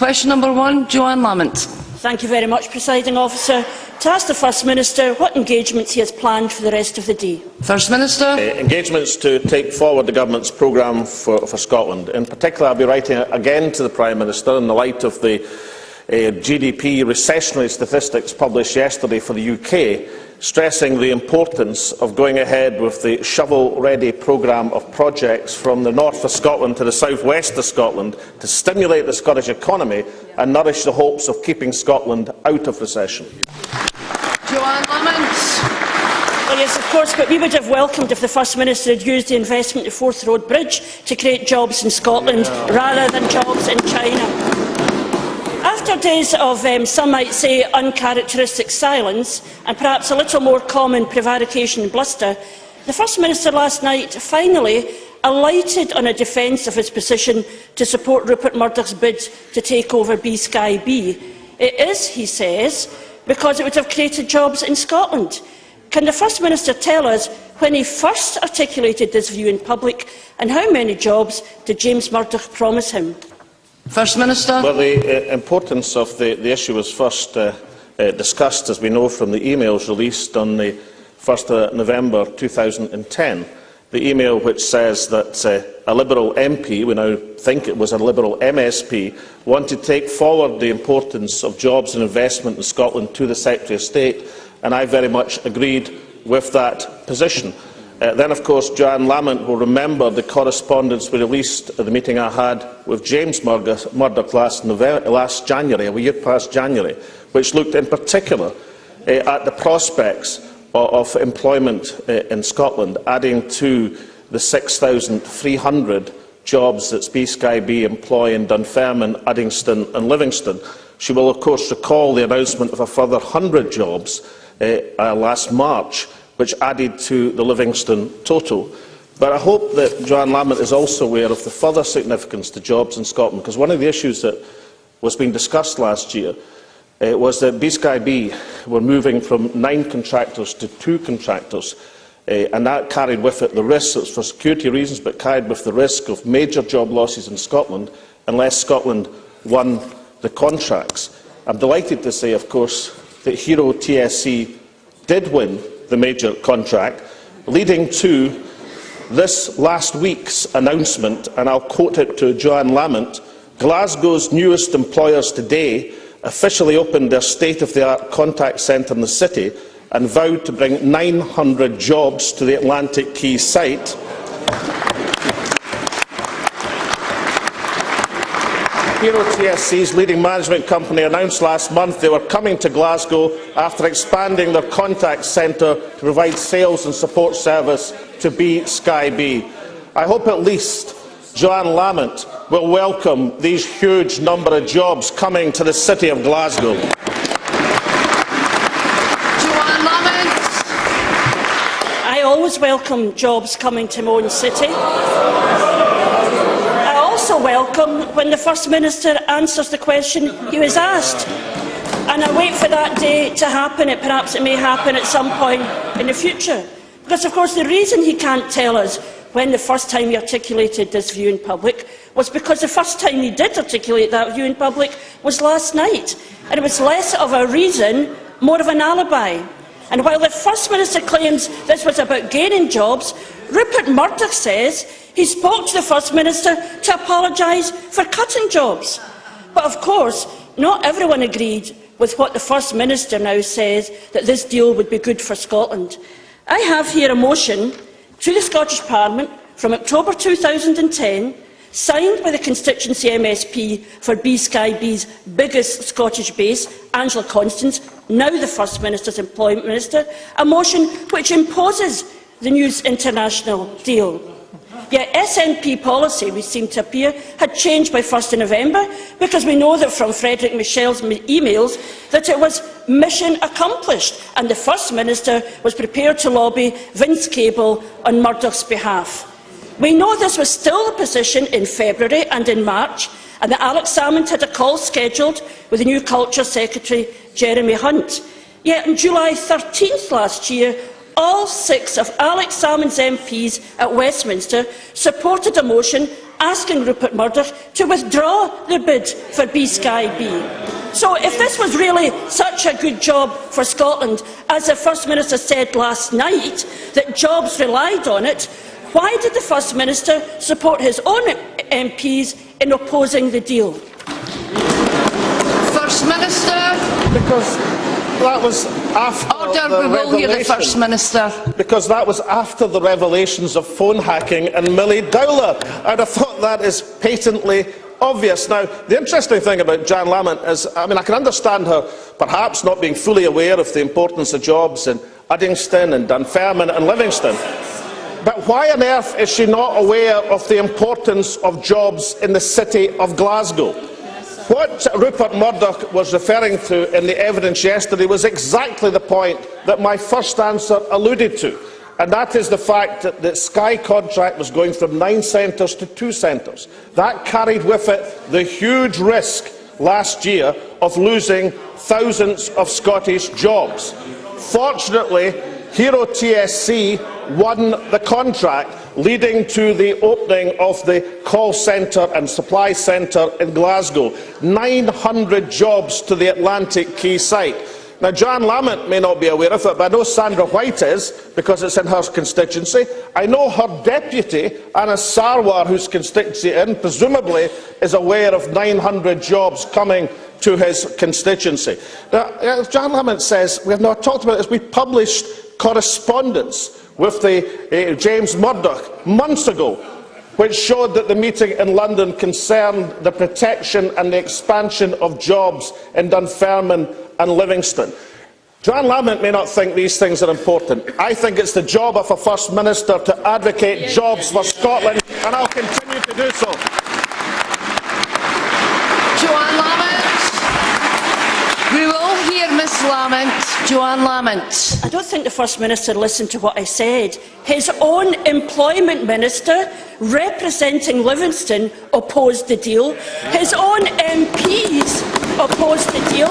Question number 1, Johann Lamont. Thank you very much, Presiding Officer. To ask the First Minister what engagements he has planned for the rest of the day. First Minister. Engagements to take forward the Government's programme for Scotland. In particular, I will be writing again to the Prime Minister in the light of the GDP recessionary statistics published yesterday for the UK, stressing the importance of going ahead with the shovel-ready programme of projects from the north of Scotland to the south west of Scotland to stimulate the Scottish economy and nourish the hopes of keeping Scotland out of recession. Johann Lamont. Well, yes, of course, but we would have welcomed if the First Minister had used the investment in Forth Road Bridge to create jobs in Scotland rather than jobs in China. After days of, some might say, uncharacteristic silence and perhaps a little more common prevarication and bluster, the First Minister last night finally alighted on a defence of his position to support Rupert Murdoch's bid to take over B-Sky B. It is, he says, because it would have created jobs in Scotland. Can the First Minister tell us when he first articulated this view in public and how many jobs did James Murdoch promise him? First Minister. Well, the importance of the issue was first discussed, as we know from the emails released on the 1st of November 2010. The email which says that a Liberal MP, we now think it was a Liberal MSP, wanted to take forward the importance of jobs and investment in Scotland to the Secretary of State, and I very much agreed with that position. Then, of course, Johann Lamont will remember the correspondence we released at the meeting I had with James Murdoch last January, a year past January, which looked in particular at the prospects of employment in Scotland, adding to the 6,300 jobs that B-Sky B employ in Dunfermline, Uddingston and Livingston. She will, of course, recall the announcement of a further 100 jobs last March, which added to the Livingston total. But I hope that Johann Lamont is also aware of the further significance to jobs in Scotland, because one of the issues that was being discussed last year was that B-Sky B were moving from 9 contractors to 2 contractors, and that carried with it the risk, it was for security reasons, but carried with the risk of major job losses in Scotland unless Scotland won the contracts. I am delighted to say, of course, that Hero TSC did win the major contract, leading to this last week's announcement, and I will quote it to Johann Lamont: "Glasgow's newest employers today officially opened their state-of-the-art contact centre in the city and vowed to bring 900 jobs to the Atlantic Quay site." Hero TSC's leading management company announced last month they were coming to Glasgow after expanding their contact centre to provide sales and support service to B-Sky B. I hope at least Johann Lamont will welcome these huge number of jobs coming to the city of Glasgow. Johann Lamont. I always welcome jobs coming to my own city. I also welcome when the First Minister answers the question he was asked. And I wait for that day to happen. Perhaps it may happen at some point in the future. Because, of course, the reason he can't tell us when the first time he articulated this view in public was because the first time he did articulate that view in public was last night. And it was less of a reason, more of an alibi. And while the First Minister claims this was about gaining jobs, Rupert Murdoch says he spoke to the First Minister to apologise for cutting jobs. But of course, not everyone agreed with what the First Minister now says, that this deal would be good for Scotland. I have here a motion to the Scottish Parliament from October 2010, signed by the constituency MSP for B-Sky B's biggest Scottish base, Angela Constance, now the First Minister's Employment Minister, a motion which imposes the News International deal. Yet SNP policy, we seem to appear, had changed by 1st November, because we know that from Frederick Michel's emails that it was mission accomplished, and the First Minister was prepared to lobby Vince Cable on Murdoch's behalf. We know this was still the position in February and in March, and that Alex Salmond had a call scheduled with the new Culture Secretary, Jeremy Hunt. Yet on July 13th last year, all 6 of Alex Salmond's MPs at Westminster supported a motion asking Rupert Murdoch to withdraw the bid for B-Sky B. So if this was really such a good job for Scotland, as the First Minister said last night, that jobs relied on it, why did the First Minister support his own MPs in opposing the deal? First Minister. Because that was after Order, we will hear the First Minister. Because that was after the revelations of phone hacking and Millie Dowler. And I thought that is patently obvious. Now, the interesting thing about Johann Lamont is, I can understand her perhaps not being fully aware of the importance of jobs in Uddingston and Dunfermline and Livingston. But why on earth is she not aware of the importance of jobs in the city of Glasgow? What Rupert Murdoch was referring to in the evidence yesterday was exactly the point that my first answer alluded to, and that is the fact that the Sky contract was going from 9 centres to 2 centres. That carried with it the huge risk last year of losing thousands of Scottish jobs. Fortunately, Hero TSC won the contract, leading to the opening of the call centre and supply centre in Glasgow. 900 jobs to the Atlantic Quay site. Now, Johann Lamont may not be aware of it, but I know Sandra White is, because it's in her constituency. I know her deputy, Anna Sarwar, whose constituency presumably is aware of 900 jobs coming to his constituency. Now, Johann Lamont says, we have not talked about this, we published correspondence with the James Murdoch months ago, which showed that the meeting in London concerned the protection and the expansion of jobs in Dunfermline and Livingston. Johann Lamont may not think these things are important. I think it's the job of a First Minister to advocate jobs for Scotland, and I'll continue to do so. Johann Lamont. We will hear Miss Lamont. Johann Lamont. I don't think the First Minister listened to what I said. His own Employment Minister, representing Livingston, opposed the deal. His own MPs opposed the deal.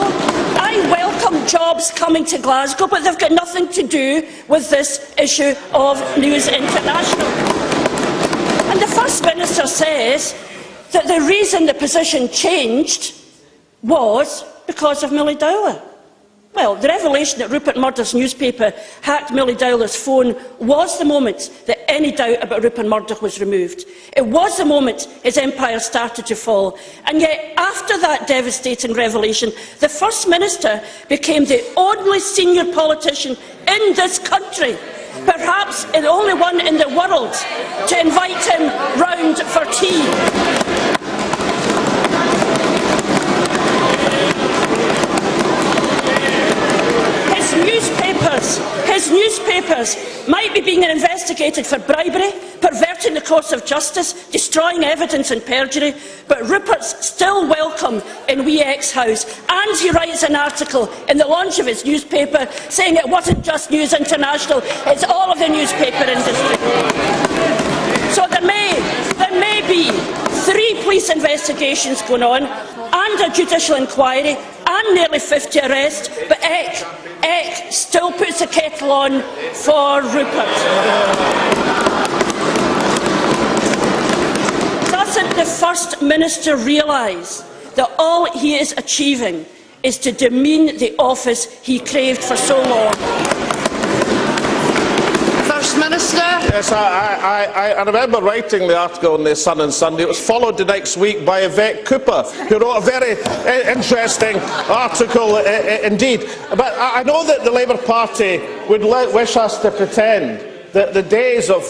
I welcome jobs coming to Glasgow, but they've got nothing to do with this issue of News International. And the First Minister says that the reason the position changed was because of Millie Dowler. Well, the revelation that Rupert Murdoch's newspaper hacked Millie Dowler's phone was the moment that any doubt about Rupert Murdoch was removed. It was the moment his empire started to fall. And yet, after that devastating revelation, the First Minister became the only senior politician in this country, perhaps the only one in the world, to invite him round for tea. His newspapers might be being investigated for bribery, perverting the course of justice, destroying evidence and perjury, but Rupert's still welcome in Wee X House, and he writes an article in the launch of his newspaper saying it wasn't just News International, it's all of the newspaper industry. So there may be 3 police investigations going on, and a judicial inquiry, and nearly 50 arrests, but Eck still puts the kettle on for Rupert. Doesn't the First Minister realise that all he is achieving is to demean the office he craved for so long? First Minister. Yes, I remember writing the article in the Sun on Sunday. It was followed the next week by Yvette Cooper, who wrote a very interesting article indeed. But I know that the Labour Party would wish us to pretend that the days of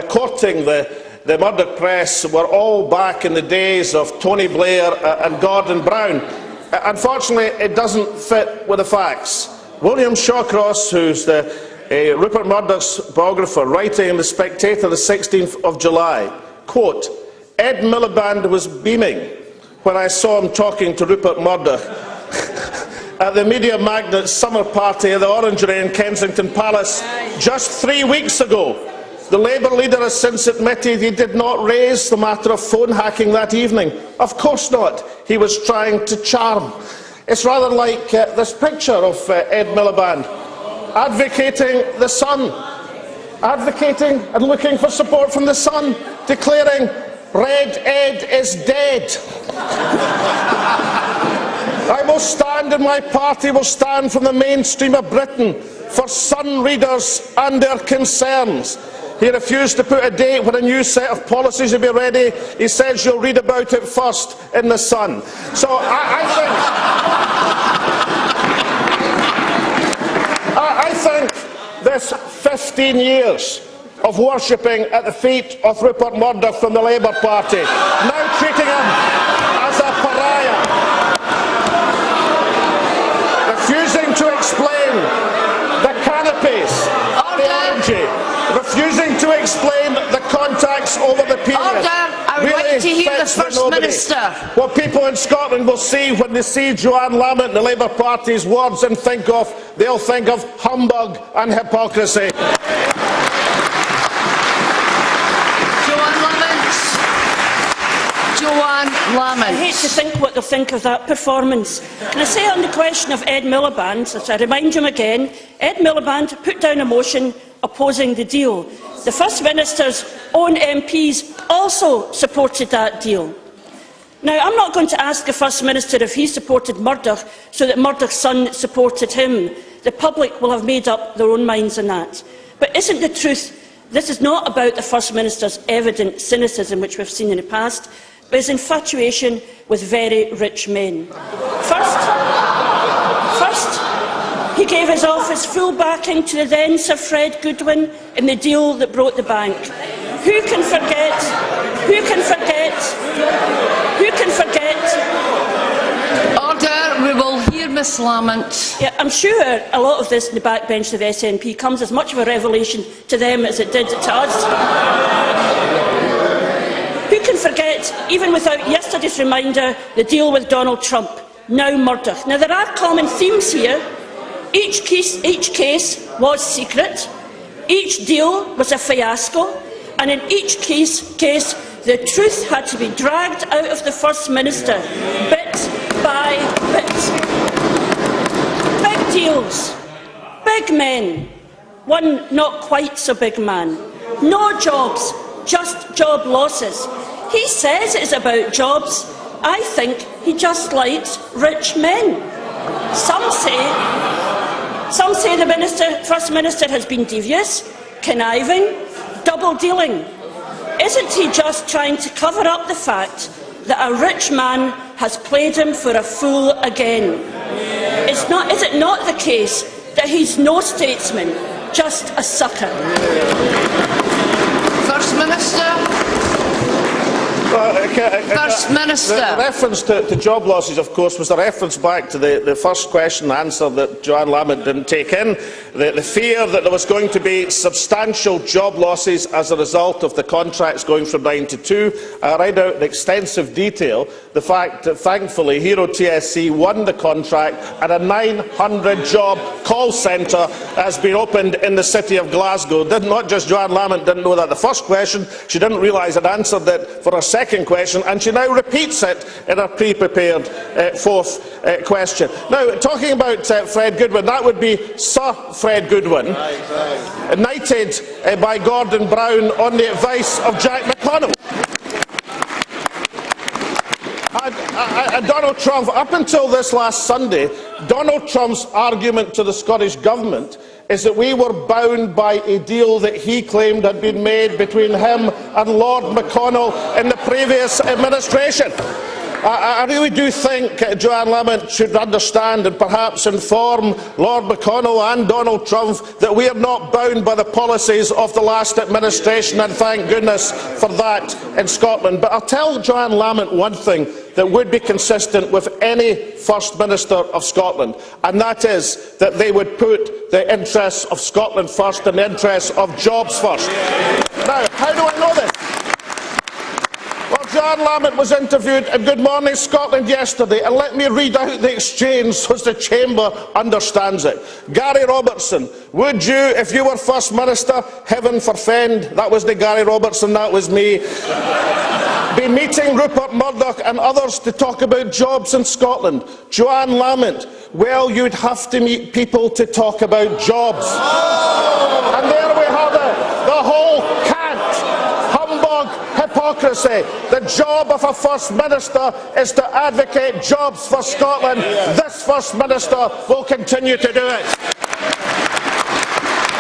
courting the Murdoch press were all back in the days of Tony Blair and Gordon Brown. Unfortunately, it doesn't fit with the facts. William Shawcross, who's the Rupert Murdoch's biographer, writing in The Spectator the 16th of July, quote, Ed Miliband was beaming when I saw him talking to Rupert Murdoch at the media magnate's summer party at the Orangery in Kensington Palace just 3 weeks ago. The Labour leader has since admitted he did not raise the matter of phone hacking that evening. Of course not. He was trying to charm. It's rather like this picture of Ed Miliband advocating the Sun, advocating and looking for support from the Sun, declaring Red Ed is dead. I will stand, and my party will stand from the mainstream of Britain for Sun readers and their concerns. He refused to put a date when a new set of policies will be ready. He says you'll read about it first in the Sun. So I think this 15 years of worshipping at the feet of Rupert Murdoch from the Labour Party, now treating him as a pariah, refusing to explain the canopies, the orgy, refusing to explain the contacts over the period. I would like to hear the First Minister. What people in Scotland will see when they see Johann Lamont and the Labour Party's words and they'll think of humbug and hypocrisy. Johann Lamont. I hate to think what they'll think of that performance. Can I say on the question of Ed Miliband, as I remind him again, Ed Miliband put down a motion opposing the deal. The First Minister's own MPs also supported that deal. Now, I'm not going to ask the First Minister if he supported Murdoch so that Murdoch's son supported him. The public will have made up their own minds on that. But isn't the truth, this is not about the First Minister's evident cynicism, which we've seen in the past, but his infatuation with very rich men. First, he gave his office full backing to the then Sir Fred Goodwin in the deal that broke the bank. Who can forget? Order. We will hear Miss Lamont. Yeah, I'm sure a lot of this in the backbench of the SNP comes as much of a revelation to them as it did to us. Who can forget, even without yesterday's reminder, the deal with Donald Trump, now Murdoch? Now, there are common themes here. Each case was secret, each deal was a fiasco, and in each case the truth had to be dragged out of the First Minister, bit by bit. Big deals, big men, one not quite so big man, no jobs, just job losses. He says it's about jobs. I think he just likes rich men. Some say the First Minister has been devious, conniving, double-dealing. Isn't he just trying to cover up the fact that a rich man has played him for a fool again? Is it not the case that he's no statesman, just a sucker? First Minister. First Minister. The reference to job losses, of course, was a reference back to the first question and answer that Johann Lamont didn't take in. The fear that there was going to be substantial job losses as a result of the contracts going from 9 to 2. I read out in extensive detail the fact that, thankfully, Hero TSC won the contract and a 900-job call centre has been opened in the city of Glasgow. Not just Johann Lamont didn't know that the first question, she didn't realise I'd answered it for her second question, and she now repeats it in her pre-prepared fourth question. Now, talking about Fred Goodwin, that would be Sir Fred Goodwin, knighted by Gordon Brown on the advice of Jack McConnell. And Donald Trump, up until this last Sunday, Donald Trump's argument to the Scottish Government is that we were bound by a deal that he claimed had been made between him and Lord McConnell in the previous administration. I really do think Johann Lamont should understand and perhaps inform Lord McConnell and Donald Trump that we are not bound by the policies of the last administration, and thank goodness for that in Scotland. But I'll tell Johann Lamont one thing that would be consistent with any First Minister of Scotland, and that is that they would put the interests of Scotland first and the interests of jobs first. Now, how do I know this? Well, Johann Lamont was interviewed in Good Morning Scotland yesterday, and let me read out the exchange so as the Chamber understands it. Gary Robertson: would you, if you were First Minister, heaven forfend, that was the Gary Robertson, that was me, be meeting Rupert Murdoch and others to talk about jobs in Scotland? Johann Lamont: well, you'd have to meet people to talk about jobs. And there we have it, the whole cant, humbug, hypocrisy democracy. The job of a First Minister is to advocate jobs for Scotland. This First Minister will continue to do it.